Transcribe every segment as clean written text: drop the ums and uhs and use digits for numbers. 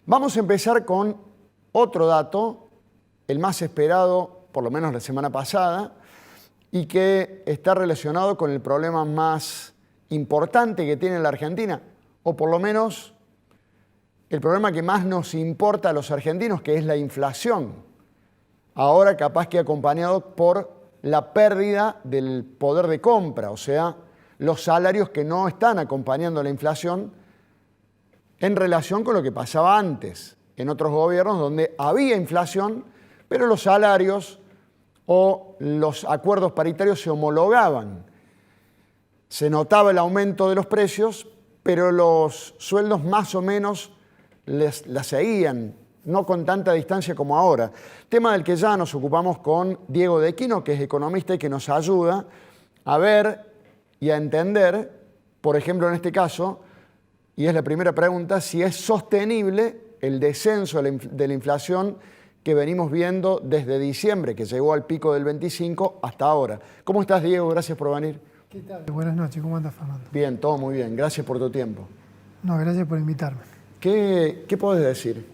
Vamos a empezar con otro dato, el más esperado, por lo menos la semana pasada, y que está relacionado con el problema más importante que tiene la Argentina, o por lo menos el problema que más nos importa a los argentinos, que es la inflación. Ahora capaz que acompañado por la pérdida del poder de compra, o sea, los salarios que no están acompañando la inflación en relación con lo que pasaba antes, en otros gobiernos donde había inflación, pero los salarios o los acuerdos paritarios se homologaban. Se notaba el aumento de los precios, pero los sueldos más o menos la seguían, no con tanta distancia como ahora. Tema del que ya nos ocupamos con Diego De Quino, que es economista y que nos ayuda a ver y a entender, por ejemplo en este caso, y es la primera pregunta, si es sostenible el descenso de la inflación que venimos viendo desde diciembre, que llegó al pico del 25 hasta ahora. ¿Cómo estás, Diego? Gracias por venir. ¿Qué tal? Buenas noches, ¿cómo andas, Fernando? Bien, todo muy bien. Gracias por tu tiempo. No, gracias por invitarme. ¿Qué podés decir?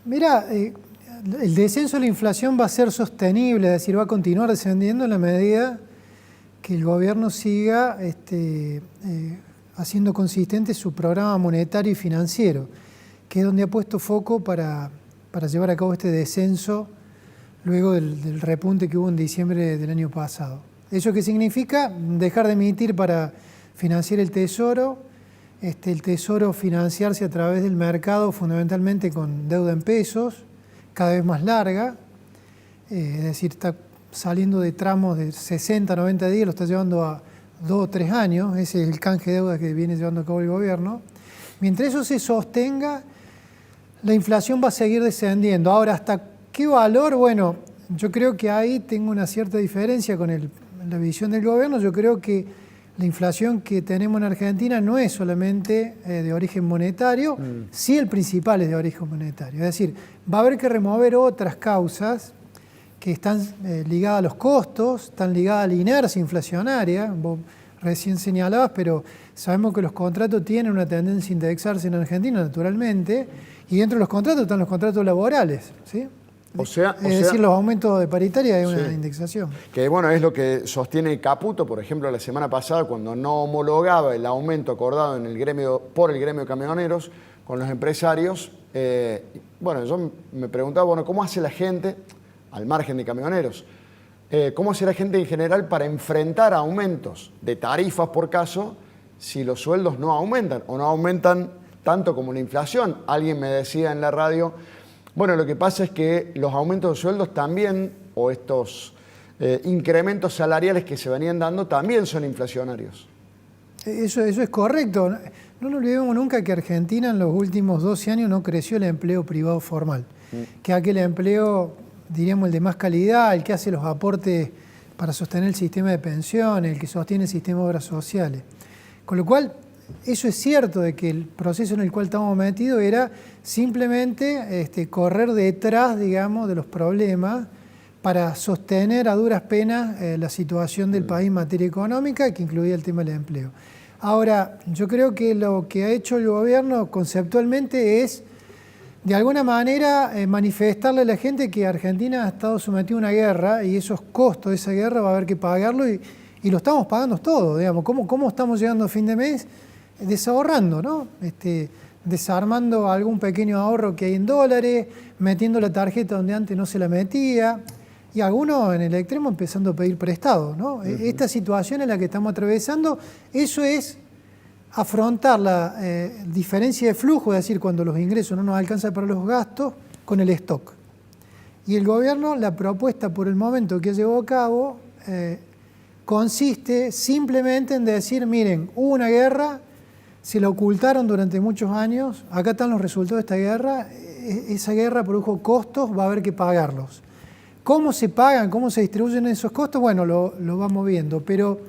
Mira, el descenso de la inflación va a ser sostenible, es decir, va a continuar descendiendo en la medida que el gobierno siga haciendo consistente su programa monetario y financiero, que es donde ha puesto foco para llevar a cabo este descenso luego del repunte que hubo en diciembre del año pasado. ¿Eso qué significa? Dejar de emitir para financiar el Tesoro, el Tesoro financiarse a través del mercado fundamentalmente con deuda en pesos, cada vez más larga, es decir, está saliendo de tramos de 60, 90 días, lo está llevando a 2 o 3 años, ese es el canje de deuda que viene llevando a cabo el gobierno. Mientras eso se sostenga, la inflación va a seguir descendiendo. Ahora, ¿hasta qué valor? Bueno, yo creo que ahí tengo una cierta diferencia con la visión del gobierno. Yo creo que la inflación que tenemos en Argentina no es solamente de origen monetario, sí el principal es de origen monetario. Es decir, va a haber que remover otras causas que están ligadas a los costos, están ligadas a la inercia inflacionaria. Vos recién señalabas, pero sabemos que los contratos tienen una tendencia a indexarse en Argentina naturalmente, y dentro de los contratos están los contratos laborales, ¿sí? Es decir, los aumentos de paritaria hay una indexación. Que bueno, es lo que sostiene Caputo, por ejemplo, la semana pasada, cuando no homologaba el aumento acordado por el gremio de camioneros con los empresarios. Bueno, yo me preguntaba, bueno, ¿cómo hace la gente, al margen de camioneros, cómo hace la gente en general para enfrentar aumentos de tarifas por caso si los sueldos no aumentan o no aumentan tanto como la inflación? Alguien me decía en la radio, bueno, lo que pasa es que los aumentos de sueldos también, o estos incrementos salariales que se venían dando, también son inflacionarios. Eso es correcto. No nos olvidemos nunca que Argentina en los últimos 12 años no creció el empleo privado formal, que aquel empleo, diríamos, el de más calidad, el que hace los aportes para sostener el sistema de pensiones, el que sostiene el sistema de obras sociales. Con lo cual, eso es cierto de que el proceso en el cual estamos metidos era simplemente correr detrás, digamos, de los problemas para sostener a duras penas la situación del país en materia económica, que incluía el tema del empleo. Ahora, yo creo que lo que ha hecho el gobierno conceptualmente es, de alguna manera, manifestarle a la gente que Argentina ha estado sometida a una guerra y esos costos de esa guerra va a haber que pagarlo y lo estamos pagando todo, digamos. ¿Cómo estamos llegando a fin de mes? Desahorrando, ¿no? Desarmando algún pequeño ahorro que hay en dólares, metiendo la tarjeta donde antes no se la metía, y algunos en el extremo empezando a pedir prestado, ¿no? Esta situación en la que estamos atravesando, eso es afrontar la diferencia de flujo, es decir, cuando los ingresos no nos alcanzan para los gastos, con el stock. Y el gobierno, la propuesta por el momento que ha llevado a cabo, consiste simplemente en decir, miren, hubo una guerra, se la ocultaron durante muchos años, acá están los resultados de esta guerra, esa guerra produjo costos, va a haber que pagarlos. ¿Cómo se pagan, cómo se distribuyen esos costos? Bueno, lo vamos viendo, pero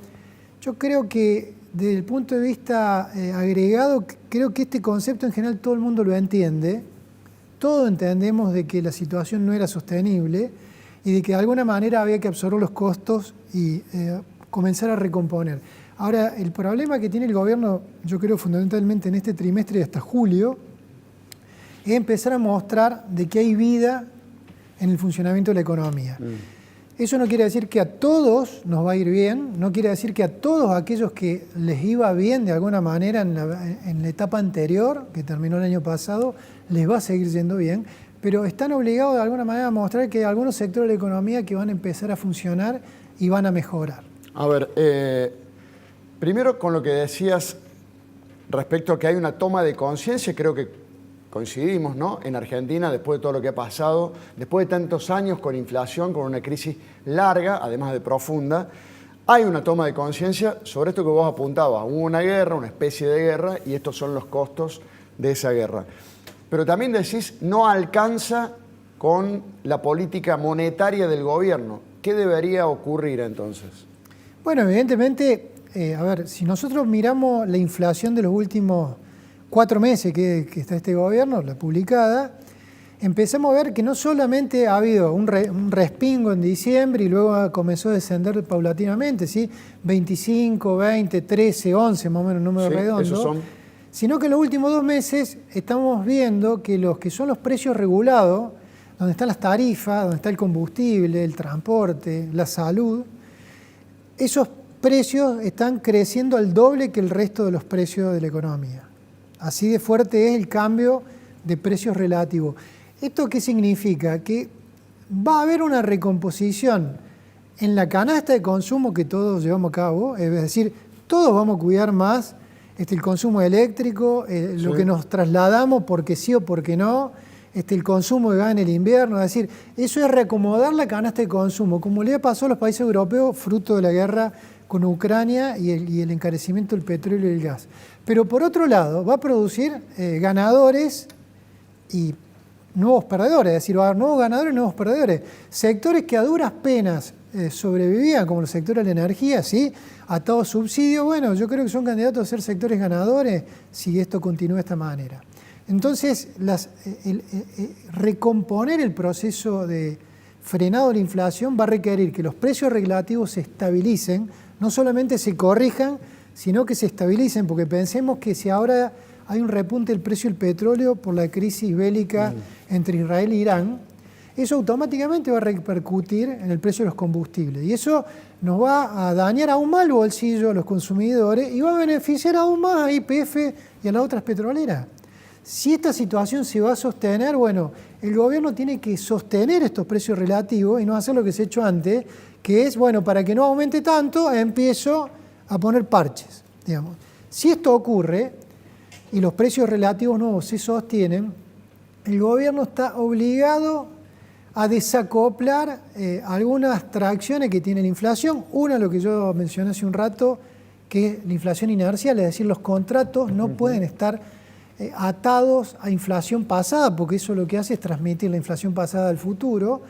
yo creo que desde el punto de vista agregado, creo que este concepto en general todo el mundo lo entiende, todos entendemos de que la situación no era sostenible y de que de alguna manera había que absorber los costos y comenzar a recomponer. Ahora, el problema que tiene el gobierno, yo creo fundamentalmente en este trimestre y hasta julio, es empezar a mostrar de que hay vida en el funcionamiento de la economía. Eso no quiere decir que a todos nos va a ir bien, no quiere decir que a todos aquellos que les iba bien de alguna manera en la etapa anterior, que terminó el año pasado, les va a seguir yendo bien, pero están obligados de alguna manera a mostrar que hay algunos sectores de la economía que van a empezar a funcionar y van a mejorar. A ver, primero con lo que decías respecto a que hay una toma de conciencia, creo que coincidimos, ¿no? En Argentina, después de todo lo que ha pasado, después de tantos años con inflación, con una crisis larga, además de profunda, hay una toma de conciencia sobre esto que vos apuntabas. Hubo una guerra, una especie de guerra, y estos son los costos de esa guerra. Pero también decís, no alcanza con la política monetaria del gobierno. ¿Qué debería ocurrir entonces? Bueno, evidentemente, a ver, si nosotros miramos la inflación de los últimos 4 meses que está este gobierno, la publicada, empezamos a ver que no solamente ha habido un respingo en diciembre y luego comenzó a descender paulatinamente, ¿sí? 25, 20, 13, 11, más o menos, número redondo, sino que en los últimos 2 meses estamos viendo que los que son los precios regulados, donde están las tarifas, donde está el combustible, el transporte, la salud, esos precios están creciendo al doble que el resto de los precios de la economía. Así de fuerte es el cambio de precios relativos. ¿Esto qué significa? Que va a haber una recomposición en la canasta de consumo que todos llevamos a cabo, es decir, todos vamos a cuidar más el consumo eléctrico, lo que nos trasladamos porque sí o porque no, el consumo de gas en el invierno, es decir, eso es reacomodar la canasta de consumo, como le ha pasado a los países europeos fruto de la guerra con Ucrania y el encarecimiento del petróleo y el gas. Pero por otro lado, va a producir ganadores y nuevos perdedores, es decir, va a haber nuevos ganadores y nuevos perdedores. Sectores que a duras penas sobrevivían, como el sector de la energía, ¿sí? Atado a subsidio, bueno, yo creo que son candidatos a ser sectores ganadores si esto continúa de esta manera. Entonces, recomponer el proceso de frenado de la inflación va a requerir que los precios regulativos se estabilicen, no solamente se corrijan, sino que se estabilicen, porque pensemos que si ahora hay un repunte del precio del petróleo por la crisis bélica entre Israel e Irán, eso automáticamente va a repercutir en el precio de los combustibles. Y eso nos va a dañar aún más el bolsillo a los consumidores y va a beneficiar aún más a YPF y a las otras petroleras. Si esta situación se va a sostener, bueno, el gobierno tiene que sostener estos precios relativos y no hacer lo que se ha hecho antes, que es, bueno, para que no aumente tanto, empiezo a poner parches, digamos. Si esto ocurre y los precios relativos nuevos se sostienen, el gobierno está obligado a desacoplar algunas tracciones que tiene la inflación. Una, lo que yo mencioné hace un rato, que es la inflación inercial, es decir, los contratos no pueden estar atados a inflación pasada, porque eso lo que hace es transmitir la inflación pasada al futuro,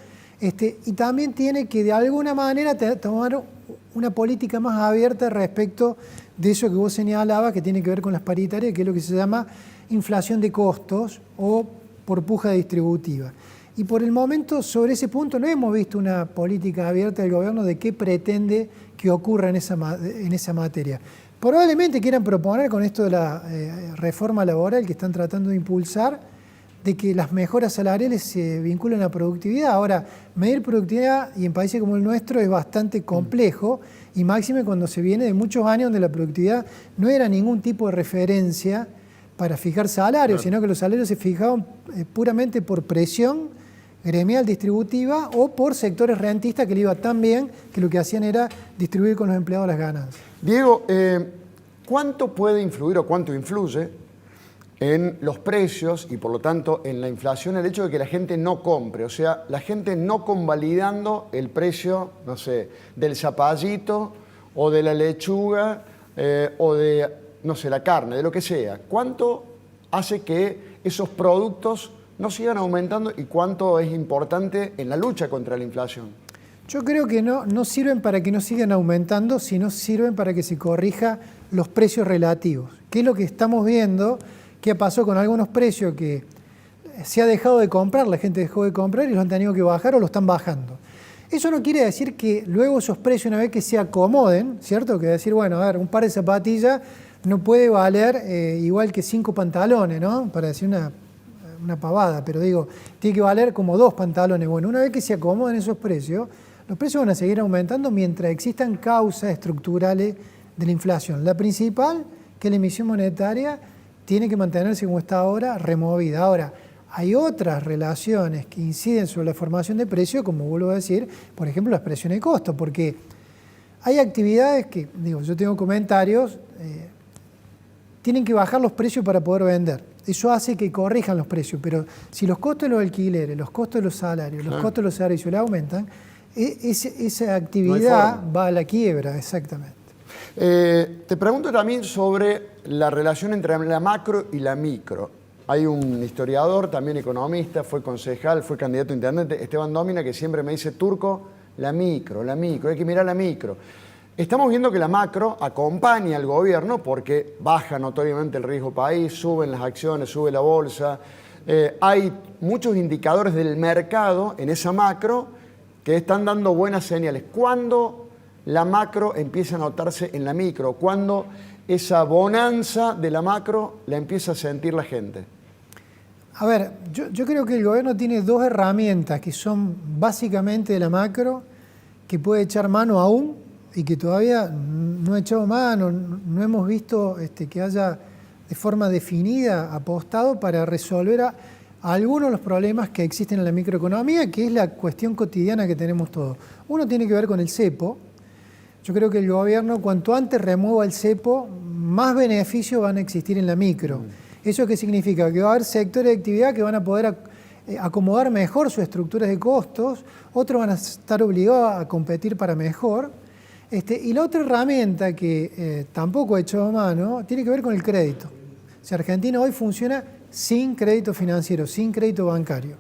y también tiene que de alguna manera tomar una política más abierta respecto de eso que vos señalabas, que tiene que ver con las paritarias, que es lo que se llama inflación de costos o por puja distributiva. Y por el momento, sobre ese punto, no hemos visto una política abierta del gobierno de qué pretende que ocurra en esa materia. Probablemente quieran proponer con esto de la reforma laboral que están tratando de impulsar, de que las mejoras salariales se vinculen a productividad. Ahora, medir productividad y en países como el nuestro es bastante complejo, y máxime cuando se viene de muchos años donde la productividad no era ningún tipo de referencia para fijar salarios, sino que los salarios se fijaban puramente por presión gremial distributiva o por sectores rentistas que le iba tan bien que lo que hacían era distribuir con los empleados las ganancias. Diego, ¿cuánto puede influir o cuánto influye en los precios y por lo tanto en la inflación el hecho de que la gente no compre? O sea, la gente no convalidando el precio, no sé, del zapallito o de la lechuga o de, no sé, la carne, de lo que sea. ¿Cuánto hace que esos productos no sigan aumentando y cuánto es importante en la lucha contra la inflación? Yo creo que no sirven para que no sigan aumentando, sino sirven para que se corrija los precios relativos, que es lo que estamos viendo. ¿Qué pasó con algunos precios que se ha dejado de comprar, la gente dejó de comprar y los han tenido que bajar o lo están bajando? Eso no quiere decir que luego esos precios, una vez que se acomoden, ¿cierto? Que decir, bueno, a ver, un par de zapatillas no puede valer igual que 5 pantalones, ¿no? Para decir una una pavada, pero digo, tiene que valer como 2 pantalones. Bueno, una vez que se acomoden esos precios, los precios van a seguir aumentando mientras existan causas estructurales de la inflación. La principal, que la emisión monetaria tiene que mantenerse como está ahora, removida. Ahora, hay otras relaciones que inciden sobre la formación de precios, como vuelvo a decir, por ejemplo, las presiones de costo, porque hay actividades que, digo, yo tengo comentarios, tienen que bajar los precios para poder vender. Eso hace que corrijan los precios, pero si los costos de los alquileres, los costos de los salarios, los costos de los servicios le aumentan, esa actividad va a la quiebra, exactamente. Te pregunto también sobre la relación entre la macro y la micro. Hay un historiador, también economista, fue concejal, fue candidato a intendente, Esteban Dómina, que siempre me dice, Turco, la micro, hay que mirar la micro. Estamos viendo que la macro acompaña al gobierno porque baja notoriamente el riesgo país, suben las acciones, sube la bolsa. Hay muchos indicadores del mercado en esa macro que están dando buenas señales. ¿Cuándo la macro empieza a notarse en la micro? ¿Cuándo esa bonanza de la macro la empieza a sentir la gente? A ver, yo creo que el gobierno tiene 2 herramientas que son básicamente de la macro, que puede echar mano aún y que todavía no ha echado mano, no hemos visto que haya de forma definida apostado para resolver algunos de los problemas que existen en la microeconomía, que es la cuestión cotidiana que tenemos todos. Uno tiene que ver con el cepo. Yo creo que el gobierno, cuanto antes remueva el cepo, más beneficios van a existir en la micro. ¿Eso qué significa? Que va a haber sectores de actividad que van a poder acomodar mejor sus estructuras de costos, otros van a estar obligados a competir para mejor. Y la otra herramienta que tampoco ha echado mano tiene que ver con el crédito. O sea, Argentina hoy funciona sin crédito financiero, sin crédito bancario.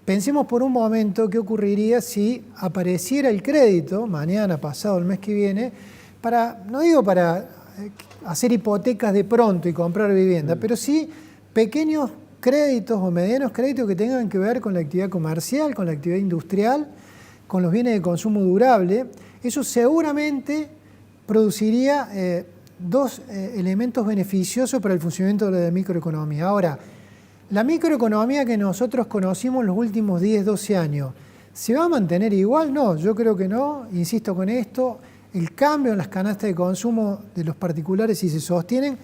Pensemos por un momento qué ocurriría si apareciera el crédito, mañana, pasado, el mes que viene, no digo para hacer hipotecas de pronto y comprar vivienda, pero sí pequeños créditos o medianos créditos que tengan que ver con la actividad comercial, con la actividad industrial, con los bienes de consumo durable. Eso seguramente produciría 2 elementos beneficiosos para el funcionamiento de la microeconomía. Ahora, la microeconomía que nosotros conocimos los últimos 10, 12 años, ¿se va a mantener igual? No, yo creo que no, insisto con esto, el cambio en las canastas de consumo de los particulares, si se sostienen,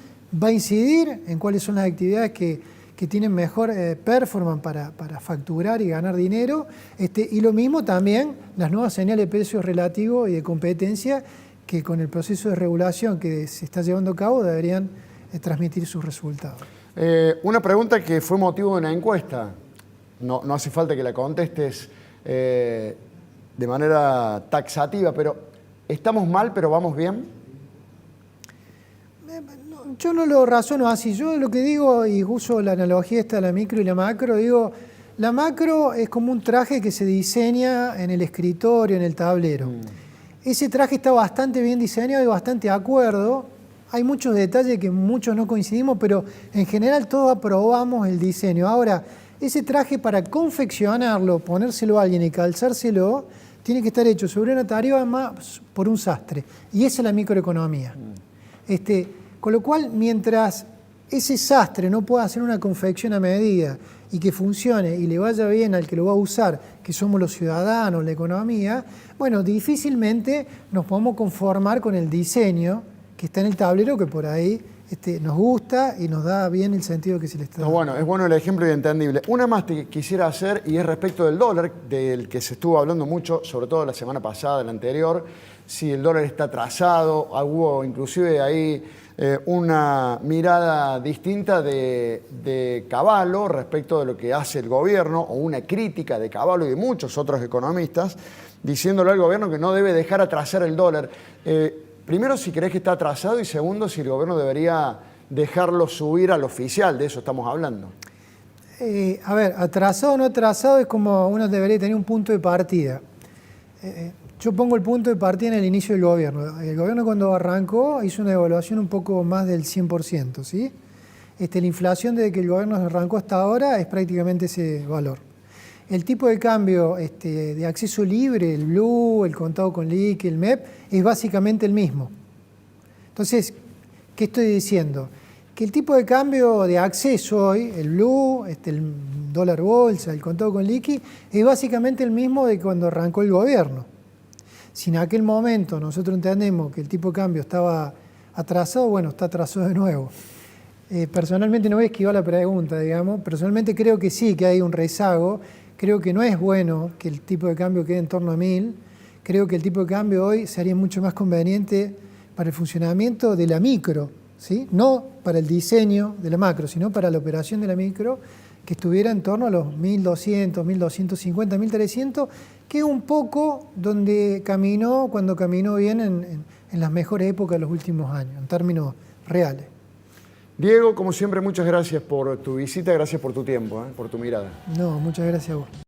va a incidir en cuáles son las actividades que tienen mejor performance para facturar y ganar dinero, y lo mismo también las nuevas señales de precios relativos y de competencia que con el proceso de regulación que se está llevando a cabo deberían transmitir sus resultados. Una pregunta que fue motivo de una encuesta, no hace falta que la contestes de manera taxativa, pero ¿estamos mal pero vamos bien? Yo no lo razono así. Yo lo que digo, y uso la analogía esta de la micro y la macro, digo, la macro es como un traje que se diseña en el escritorio, en el tablero. Ese traje está bastante bien diseñado y bastante de acuerdo. Hay muchos detalles que muchos no coincidimos, pero en general todos aprobamos el diseño. Ahora, ese traje para confeccionarlo, ponérselo a alguien y calzárselo, tiene que estar hecho sobre una tarea más por un sastre. Y esa es la microeconomía. Con lo cual, mientras ese sastre no pueda hacer una confección a medida y que funcione y le vaya bien al que lo va a usar, que somos los ciudadanos, la economía, bueno, difícilmente nos podemos conformar con el diseño que está en el tablero, que por ahí nos gusta y nos da bien el sentido que se le está dando. Bueno, es bueno el ejemplo y entendible. Una más que quisiera hacer, y es respecto del dólar, del que se estuvo hablando mucho, sobre todo la semana pasada, la anterior, si el dólar está atrasado, hubo inclusive ahí una mirada distinta de Cavallo respecto de lo que hace el gobierno, o una crítica de Cavallo y de muchos otros economistas, diciéndole al gobierno que no debe dejar atrasar el dólar. Primero, si crees que está atrasado, y segundo, si el gobierno debería dejarlo subir al oficial, de eso estamos hablando. A ver, atrasado o no atrasado es como uno debería tener un punto de partida. Yo pongo el punto de partida en el inicio del gobierno. El gobierno cuando arrancó hizo una evaluación un poco más del 100%, ¿sí? La inflación desde que el gobierno arrancó hasta ahora es prácticamente ese valor. El tipo de cambio de acceso libre, el blue, el contado con liqui, el MEP, es básicamente el mismo. Entonces, ¿qué estoy diciendo? que el tipo de cambio de acceso hoy, el blue, el dólar bolsa, el contado con liqui, es básicamente el mismo de cuando arrancó el gobierno. Si en aquel momento nosotros entendemos que el tipo de cambio estaba atrasado, bueno, está atrasado de nuevo. Personalmente no voy a esquivar la pregunta, digamos. Personalmente creo que sí, que hay un rezago. Creo que no es bueno que el tipo de cambio quede en torno a 1000. Creo que el tipo de cambio hoy sería mucho más conveniente para el funcionamiento de la micro, ¿sí? No para el diseño de la macro, sino para la operación de la micro, que estuviera en torno a los 1200, 1250, 1300, que es un poco donde caminó, cuando caminó bien en las mejores épocas de los últimos años, en términos reales. Diego, como siempre, muchas gracias por tu visita, gracias por tu tiempo, por tu mirada. No, muchas gracias a vos.